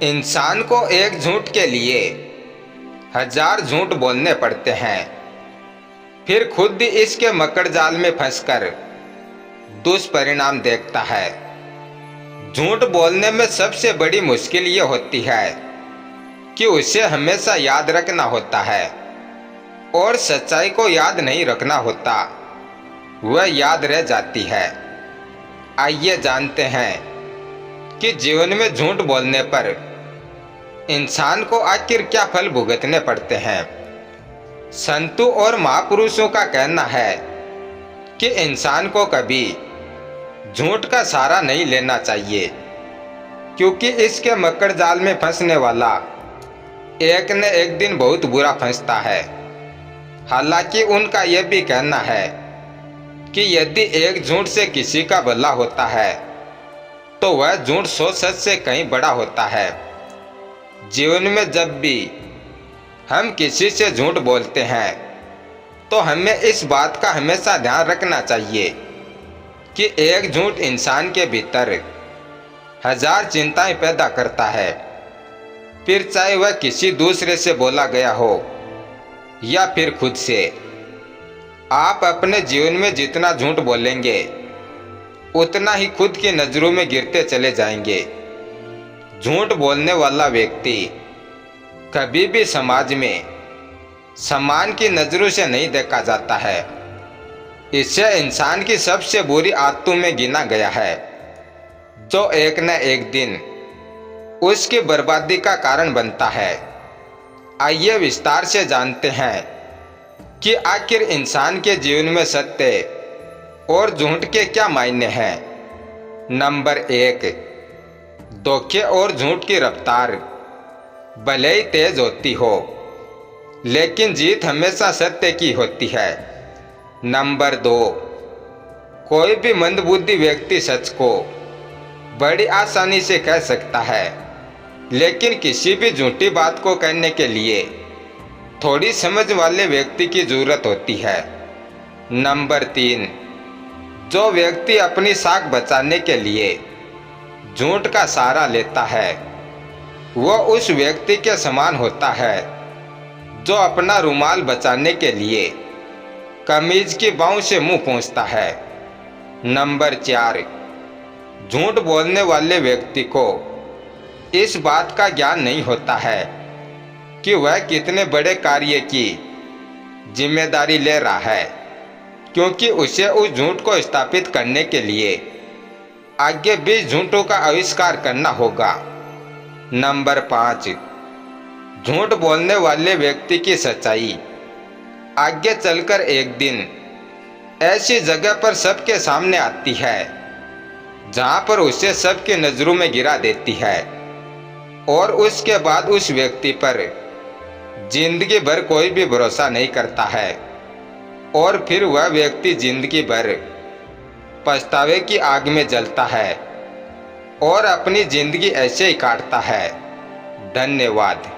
इंसान को एक झूठ के लिए हजार झूठ बोलने पड़ते हैं, फिर खुद भी इसके मकड़ जाल में फंसकर दुष्परिणाम देखता है। झूठ बोलने में सबसे बड़ी मुश्किल ये होती है कि उसे हमेशा याद रखना होता है और सच्चाई को याद नहीं रखना होता, वह याद रह जाती है। आइए जानते हैं कि जीवन में झूठ बोलने पर इंसान को आखिर क्या फल भुगतने पड़ते हैं। संतों और महापुरुषों का कहना है कि इंसान को कभी झूठ का सहारा नहीं लेना चाहिए, क्योंकि इसके मकड़ जाल में फंसने वाला एक न एक दिन बहुत बुरा फंसता है। हालांकि उनका यह भी कहना है कि यदि एक झूठ से किसी का भला होता है तो वह झूठ 100 सच से कहीं बड़ा होता है। जीवन में जब भी हम किसी से झूठ बोलते हैं तो हमें इस बात का हमेशा ध्यान रखना चाहिए कि एक झूठ इंसान के भीतर हजार चिंताएं पैदा करता है, फिर चाहे वह किसी दूसरे से बोला गया हो या फिर खुद से। आप अपने जीवन में जितना झूठ बोलेंगे उतना ही खुद की नज़रों में गिरते चले जाएंगे। झूठ बोलने वाला व्यक्ति कभी भी समाज में सम्मान की नज़रों से नहीं देखा जाता है। इसे इंसान की सबसे बुरी आदतों में गिना गया है, जो एक न एक दिन उसकी बर्बादी का कारण बनता है। आइए विस्तार से जानते हैं कि आखिर इंसान के जीवन में सत्य और झूठ के क्या मायने हैं। नंबर 1, धोखे और झूठ की रफ्तार भले ही तेज होती हो, लेकिन जीत हमेशा सत्य की होती है। नंबर 2, कोई भी मंदबुद्धि व्यक्ति सच को बड़ी आसानी से कह सकता है, लेकिन किसी भी झूठी बात को कहने के लिए थोड़ी समझ वाले व्यक्ति की जरूरत होती है। नंबर 3, जो व्यक्ति अपनी साख बचाने के लिए झूठ का सहारा लेता है वह उस व्यक्ति के समान होता है जो अपना रुमाल बचाने के लिए कमीज की बाहों से मुंह पोंछता है। नंबर 4, झूठ बोलने वाले व्यक्ति को इस बात का ज्ञान नहीं होता है कि वह कितने बड़े कार्य की जिम्मेदारी ले रहा है, क्योंकि उसे उस झूठ को स्थापित करने के लिए आगे 20 झूठों का आविष्कार करना होगा। नंबर 5, झूठ बोलने वाले व्यक्ति की सच्चाई आगे चलकर एक दिन ऐसी जगह पर सबके सामने आती है जहां पर उसे सबकी नजरों में गिरा देती है, और उसके बाद उस व्यक्ति पर जिंदगी भर कोई भी भरोसा नहीं करता है, और फिर वह व्यक्ति जिंदगी भर पछतावे की आग में जलता है और अपनी जिंदगी ऐसे ही काटता है। धन्यवाद।